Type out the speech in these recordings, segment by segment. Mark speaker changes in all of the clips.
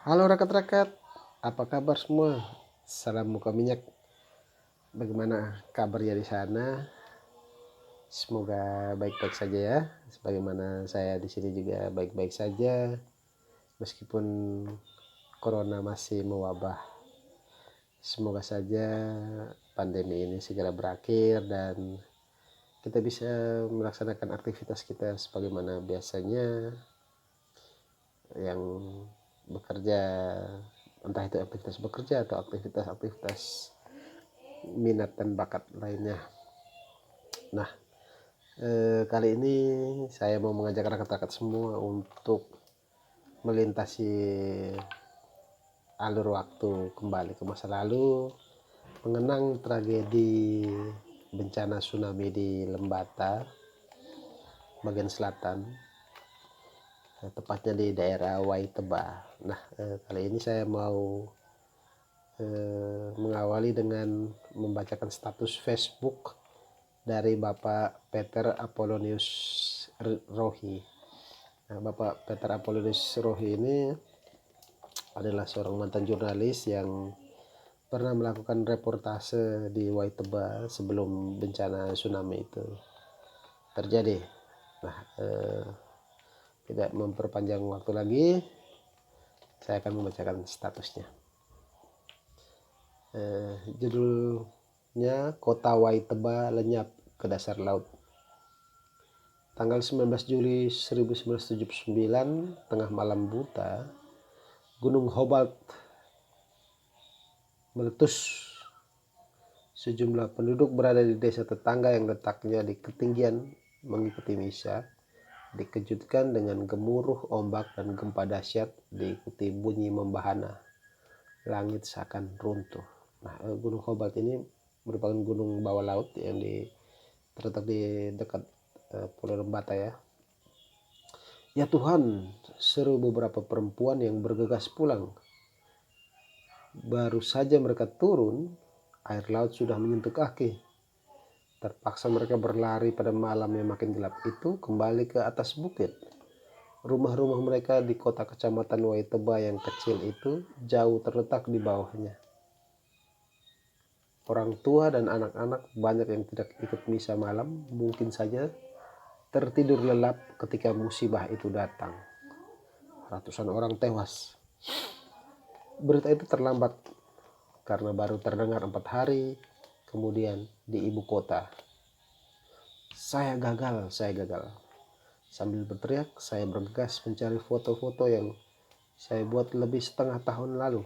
Speaker 1: Halo rakat-rakat, apa kabar semua? Salam muka minyak. Bagaimana kabarnya di sana? Semoga baik-baik saja ya. Sebagaimana saya di sini juga baik-baik saja, meskipun corona masih mewabah. Semoga saja pandemi ini segera berakhir dan kita bisa melaksanakan aktivitas kita sebagaimana biasanya, yang bekerja, entah itu aktivitas bekerja atau aktivitas minat dan bakat lainnya. Nah, kali ini saya mau mengajak rakyat-rakyat semua untuk melintasi alur waktu kembali ke masa lalu, mengenang tragedi bencana tsunami di Lembata, bagian selatan, tepatnya di daerah Waiteba. Nah, kali ini saya mau mengawali dengan membacakan status Facebook dari Bapak Peter Apollonius Rohi. Nah, Bapak Peter Apollonius Rohi ini adalah seorang mantan jurnalis yang pernah melakukan reportase di Waiteba sebelum bencana tsunami itu terjadi. Nah, tidak memperpanjang waktu lagi, saya akan membacakan statusnya. Judulnya Kota Waiteba lenyap ke dasar laut. Tanggal 19 Juli 1979, tengah malam buta, Gunung Hobart meletus. Sejumlah penduduk berada di desa tetangga yang letaknya di ketinggian mengikuti misa dikejutkan dengan gemuruh ombak dan gempa dahsyat diikuti bunyi membahana. Langit seakan runtuh. Nah, Gunung Hobart ini merupakan gunung bawah laut yang terletak di dekat Pulau Lembata ya. Ya Tuhan, seru beberapa perempuan yang bergegas pulang. Baru saja mereka turun, air laut sudah menyentuh kaki. Terpaksa mereka berlari pada malam yang makin gelap itu kembali ke atas bukit. Rumah-rumah mereka di kota kecamatan Waiteba yang kecil itu jauh terletak di bawahnya. Orang tua dan anak-anak banyak yang tidak ikut misa malam mungkin saja tertidur lelap ketika musibah itu datang. Ratusan orang tewas. Berita itu terlambat karena baru terdengar 4 hari kemudian di ibu kota. Saya gagal. Sambil berteriak, saya bergegas mencari foto-foto yang saya buat lebih setengah tahun lalu.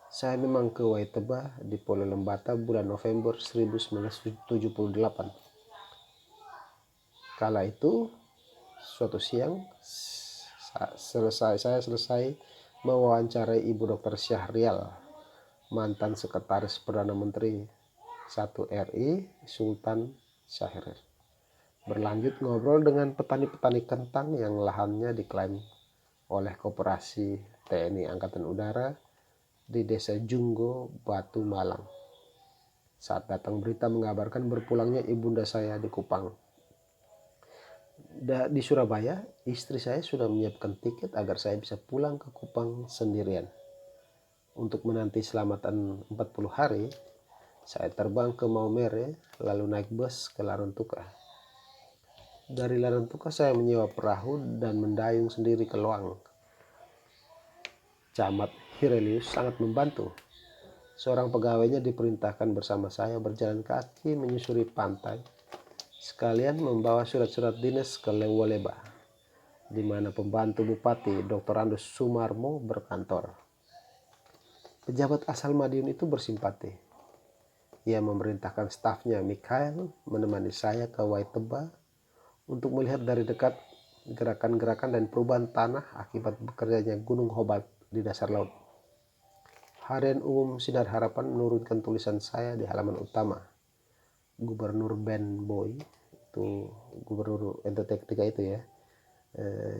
Speaker 1: Saya memang ke Waiteba di Pulau Lembata bulan November 1978. Kala itu, suatu siang, saya selesai mewawancarai Ibu Dr. Syahrial, mantan Sekretaris Perdana Menteri 1 RI Sultan Syahrir. Berlanjut ngobrol dengan petani-petani kentang yang lahannya diklaim oleh Koperasi TNI Angkatan Udara di Desa Junggo, Batu Malang. Saat datang berita mengabarkan berpulangnya ibunda saya di Kupang. Di Surabaya, istri saya sudah menyiapkan tiket agar saya bisa pulang ke Kupang sendirian. Untuk menanti selamatan 40 hari, saya terbang ke Maumere lalu naik bus ke Larantuka. Dari Larantuka saya menyewa perahu dan mendayung sendiri ke Loang. Camat Hirelius sangat membantu. Seorang pegawainya diperintahkan bersama saya berjalan kaki menyusuri pantai, sekalian membawa surat-surat dinas ke Lewoleba, di mana pembantu Bupati Dr. Andus Sumarmo berkantor. Pejabat asal Madiun itu bersimpati. Ia memerintahkan stafnya Mikhail menemani saya ke Waiteba untuk melihat dari dekat gerakan-gerakan dan perubahan tanah akibat bekerjanya Gunung Hobart di dasar laut. Harian Umum Sinar Harapan menurunkan tulisan saya di halaman utama. Gubernur Ben Boy, itu gubernur NTT ketika itu ya,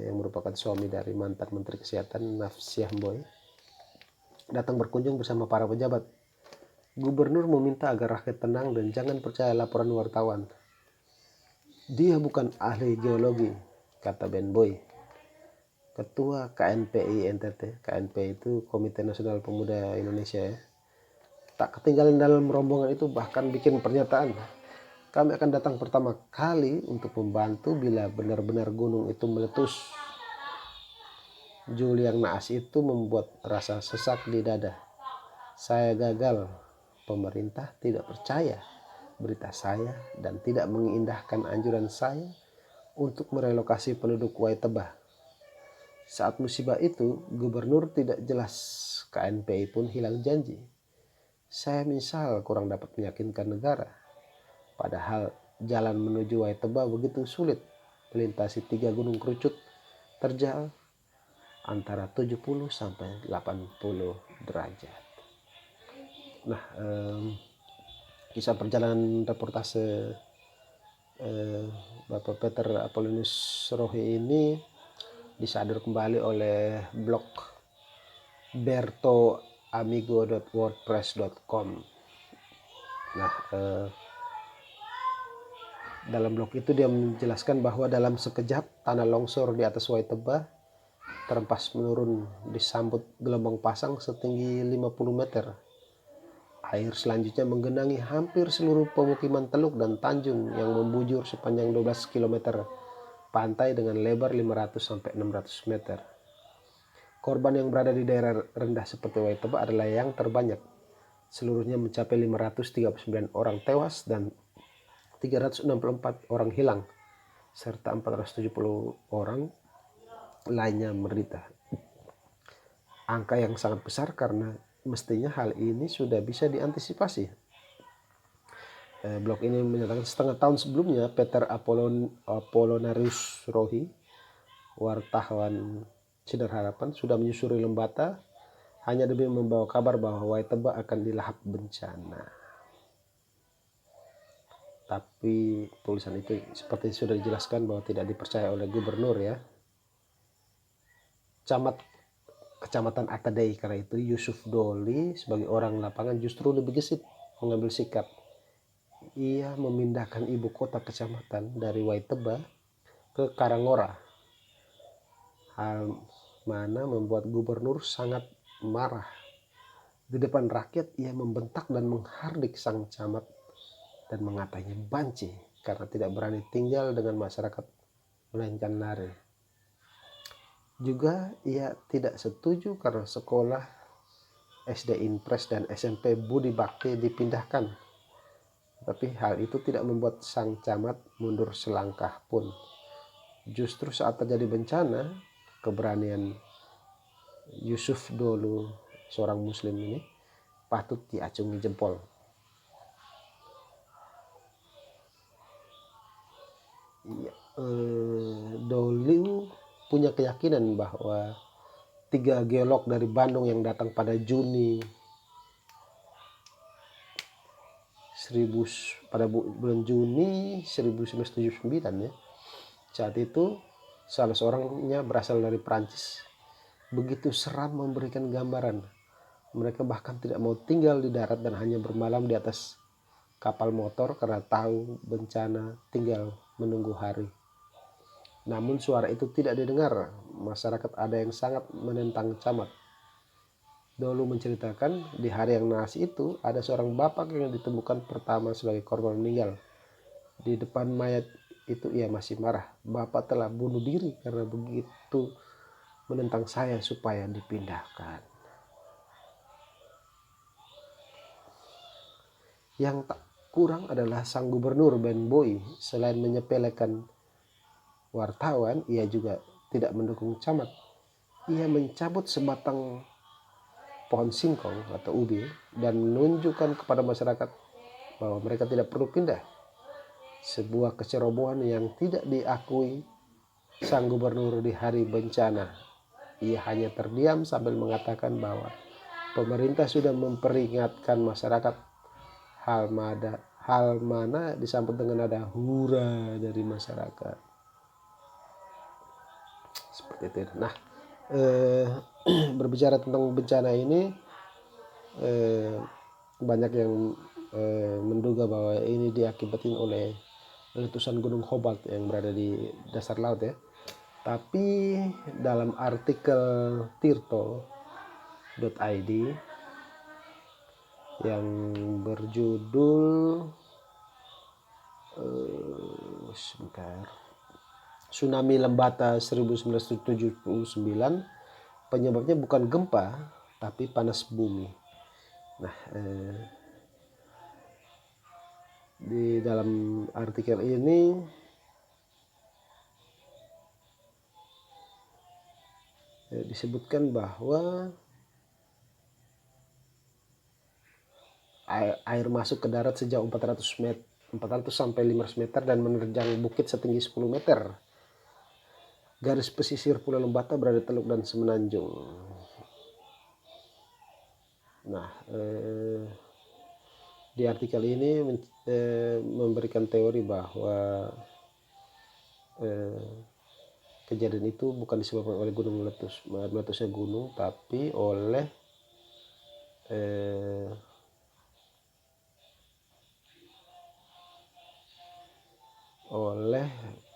Speaker 1: yang merupakan suami dari mantan Menteri Kesehatan Nafsiah Boy, datang berkunjung bersama para pejabat. Gubernur meminta agar rakyat tenang dan jangan percaya laporan wartawan. Dia bukan ahli geologi, kata Ben Boy. Ketua KNPI NTT, KNPI itu Komite Nasional Pemuda Indonesia ya, tak ketinggalan dalam rombongan itu, bahkan bikin pernyataan, kami akan datang pertama kali untuk membantu bila benar-benar gunung itu meletus. Juli yang naas itu membuat rasa sesak di dada. Saya gagal, pemerintah tidak percaya berita saya dan tidak mengindahkan anjuran saya untuk merelokasi penduduk Waitebah. Saat musibah itu, gubernur tidak jelas, KNPI pun hilang janji. Saya misal kurang dapat meyakinkan negara. Padahal jalan menuju Waitebah begitu sulit, melintasi 3 gunung kerucut terjal antara 70 sampai 80 derajat. Nah, kisah perjalanan reportase Bapak Peter Apollonius Rohi ini disadur kembali oleh blog bertoamigo.wordpress.com. Nah, dalam blog itu dia menjelaskan bahwa dalam sekejap tanah longsor di atas Waitebah terempas menurun disambut gelombang pasang setinggi 50 meter. Air selanjutnya menggenangi hampir seluruh pemukiman teluk dan tanjung yang membujur sepanjang 12 km pantai dengan lebar 500 sampai 600 meter. Korban yang berada di daerah rendah seperti Waitebah adalah yang terbanyak. Seluruhnya mencapai 539 orang tewas dan 364 orang hilang, serta 470 orang lainnya menderita. Angka yang sangat besar karena mestinya hal ini sudah bisa diantisipasi. Blog ini menyatakan setengah tahun sebelumnya Peter Apollonarius Rohi, wartawan Sinar Harapan, sudah menyusuri Lembata hanya demi membawa kabar bahwa Waitebah akan dilahap bencana. Tapi tulisan itu seperti sudah dijelaskan bahwa tidak dipercaya oleh gubernur ya. Camat Kecamatan Atadei karena itu Yusuf Doli sebagai orang lapangan justru lebih gesit mengambil sikap. Ia memindahkan ibu kota kecamatan dari Waitebah ke Karangora. Hal mana membuat gubernur sangat marah. Di depan rakyat ia membentak dan menghardik sang camat dan mengatanya banci karena tidak berani tinggal dengan masyarakat melainkan lari. Juga ia tidak setuju karena sekolah SD Impres dan SMP Budi Bakti dipindahkan. Tapi hal itu tidak membuat sang camat mundur selangkah pun. Justru saat terjadi bencana, keberanian Yusuf Dolu, seorang muslim ini, patut diacungi jempol. Dolu punya keyakinan bahwa 3 geolog dari Bandung yang datang pada Juni bulan Juni 1979 ya. Saat itu salah seorangnya berasal dari Prancis. Begitu seram memberikan gambaran. Mereka bahkan tidak mau tinggal di darat dan hanya bermalam di atas kapal motor karena tahu bencana tinggal menunggu hari. Namun suara itu tidak didengar. Masyarakat ada yang sangat menentang camat. Dulu menceritakan di hari yang naas itu ada seorang bapak yang ditemukan pertama sebagai korban meninggal. Di depan mayat itu ia masih marah. Bapak telah bunuh diri karena begitu menentang saya supaya dipindahkan. Yang tak kurang adalah sang gubernur Ben Boy. Selain menyepelekan wartawan, ia juga tidak mendukung camat. Ia mencabut sebatang pohon singkong atau ubi dan menunjukkan kepada masyarakat bahwa mereka tidak perlu pindah. Sebuah kecerobohan yang tidak diakui sang gubernur di hari bencana. Ia hanya terdiam sambil mengatakan bahwa pemerintah sudah memperingatkan masyarakat, hal mana disambut dengan nada hura dari masyarakat. Seperti itu. Nah, berbicara tentang bencana ini, banyak yang menduga bahwa ini diakibatkan oleh letusan Gunung Hobart yang berada di dasar laut ya. Tapi dalam artikel tirto.id yang berjudul Tsunami Lembata 1979, penyebabnya bukan gempa tapi panas bumi. Nah, di dalam artikel ini disebutkan bahwa air masuk ke darat sejauh 400 sampai 500 meter dan menerjang bukit setinggi 10 meter. Garis pesisir Pulau Lembata berada di Teluk dan Semenanjung. Nah, di artikel ini memberikan teori bahwa kejadian itu bukan disebabkan oleh gunung meletusnya gunung, tapi oleh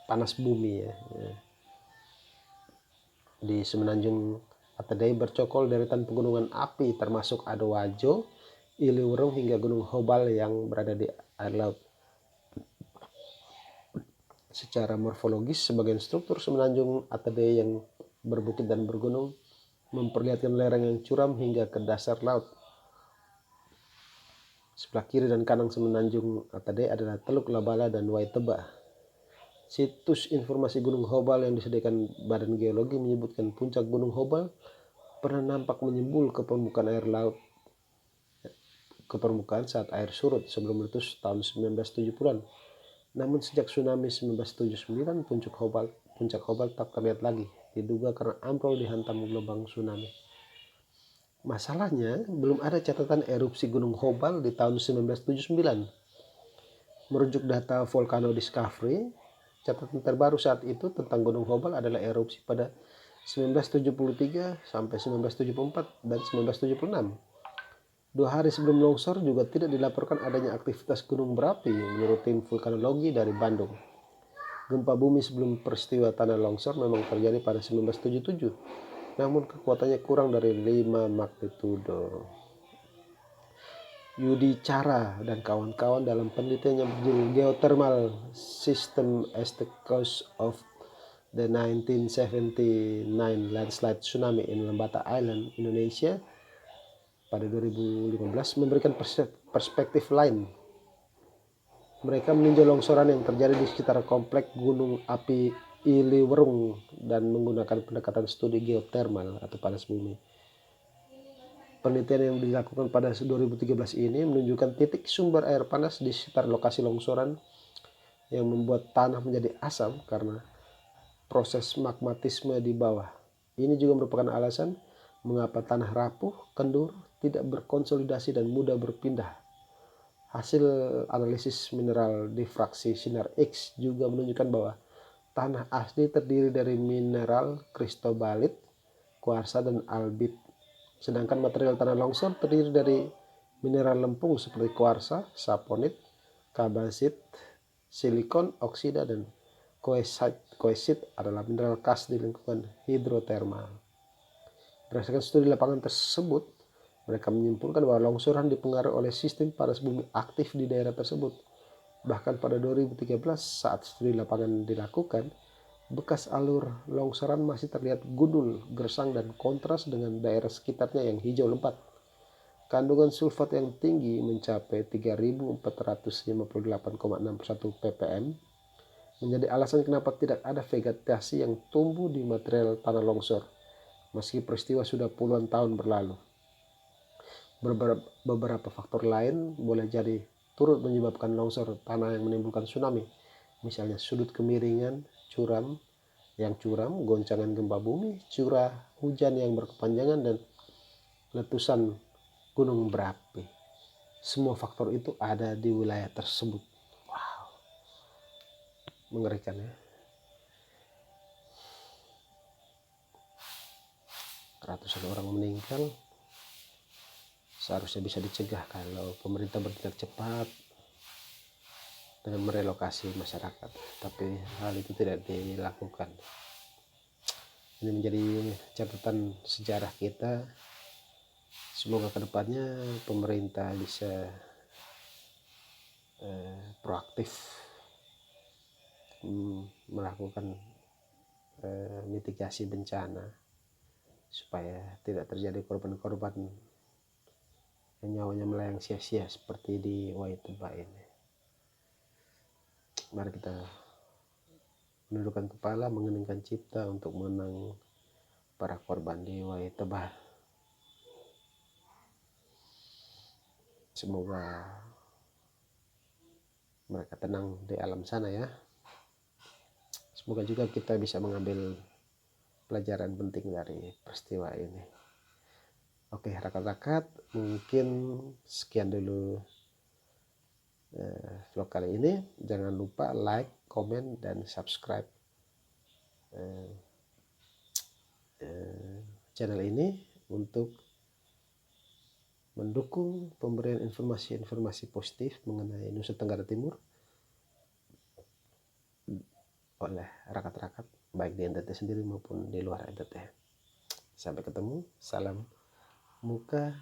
Speaker 1: panas bumi ya. Di Semenanjung Atadei bercokol deretan pegunungan api termasuk Adowajo, Iliwurung hingga Gunung Hobal yang berada di air laut. Secara morfologis, sebagian struktur Semenanjung Atadei yang berbukit dan bergunung memperlihatkan lereng yang curam hingga ke dasar laut. Sebelah kiri dan kanan Semenanjung Atadei adalah Teluk Labala dan Waiteba. Situs informasi Gunung Hobal yang disediakan Badan Geologi menyebutkan puncak Gunung Hobal pernah nampak menyembul ke permukaan air laut saat air surut sebelum meletus tahun 1970-an. Namun sejak tsunami 1979, puncak Hobal tak terlihat lagi, diduga karena ambrol dihantam gelombang tsunami. Masalahnya, belum ada catatan erupsi Gunung Hobal di tahun 1979. Merujuk data Volcano Discovery, catatan terbaru saat itu tentang Gunung Hobal adalah erupsi pada 1973 sampai 1974 dan 1976. 2 hari sebelum longsor juga tidak dilaporkan adanya aktivitas gunung berapi menurut tim vulkanologi dari Bandung. Gempa bumi sebelum peristiwa tanah longsor memang terjadi pada 1977, namun kekuatannya kurang dari 5 magnitudo. Yudi Cara dan kawan-kawan dalam penelitiannya berjudul Geothermal System as the Cause of the 1979 Landslide Tsunami in Lembata Island, Indonesia pada 2015 memberikan perspektif lain. Mereka meninjau longsoran yang terjadi di sekitar kompleks Gunung Api Iliwurung dan menggunakan pendekatan studi geothermal atau panas bumi. Penelitian yang dilakukan pada 2013 ini menunjukkan titik sumber air panas di sekitar lokasi longsoran yang membuat tanah menjadi asam karena proses magmatisme di bawah. Ini juga merupakan alasan mengapa tanah rapuh, kendur, tidak berkonsolidasi dan mudah berpindah. Hasil analisis mineral difraksi sinar X juga menunjukkan bahwa tanah asli terdiri dari mineral kristobalit, kuarsa, dan albit. Sedangkan material tanah longsor terdiri dari mineral lempung seperti kuarsa, saponit, kabasit, silikon, oksida, dan koesit adalah mineral khas di lingkungan hidrotermal. Berdasarkan studi lapangan tersebut, mereka menyimpulkan bahwa longsoran dipengaruhi oleh sistem panas bumi aktif di daerah tersebut. Bahkan pada 2013 saat studi lapangan dilakukan, bekas alur longsoran masih terlihat gundul, gersang, dan kontras dengan daerah sekitarnya yang hijau lebat. Kandungan sulfat yang tinggi mencapai 3.458,61 ppm menjadi alasan kenapa tidak ada vegetasi yang tumbuh di material tanah longsor, meski peristiwa sudah puluhan tahun berlalu. Beberapa faktor lain boleh jadi turut menyebabkan longsor tanah yang menimbulkan tsunami, misalnya sudut kemiringan, yang curam, goncangan gempa bumi, curah hujan yang berkepanjangan, dan letusan gunung berapi. Semua faktor itu ada di wilayah tersebut. Wow, mengerikan ya. Ratusan orang meninggal. Seharusnya bisa dicegah kalau pemerintah bertindak cepat dengan merelokasi masyarakat, tapi hal itu tidak dilakukan. Ini menjadi catatan sejarah kita. Semoga kedepannya pemerintah bisa proaktif melakukan mitigasi bencana supaya tidak terjadi korban-korban yang nyawanya melayang sia-sia seperti di Waiteba ini. Mari kita menundukkan kepala, mengeningkan cipta untuk mengenang para korban di Waiteba. Semoga mereka tenang di alam sana ya. Semoga juga kita bisa mengambil pelajaran penting dari peristiwa ini. Oke, rakat-rakat, mungkin sekian dulu vlog kali ini. Jangan lupa like, komen, dan subscribe channel ini untuk mendukung pemberian informasi-informasi positif mengenai Nusa Tenggara Timur oleh rakat-rakat baik di NTT sendiri maupun di luar NTT. Sampai ketemu, salam muka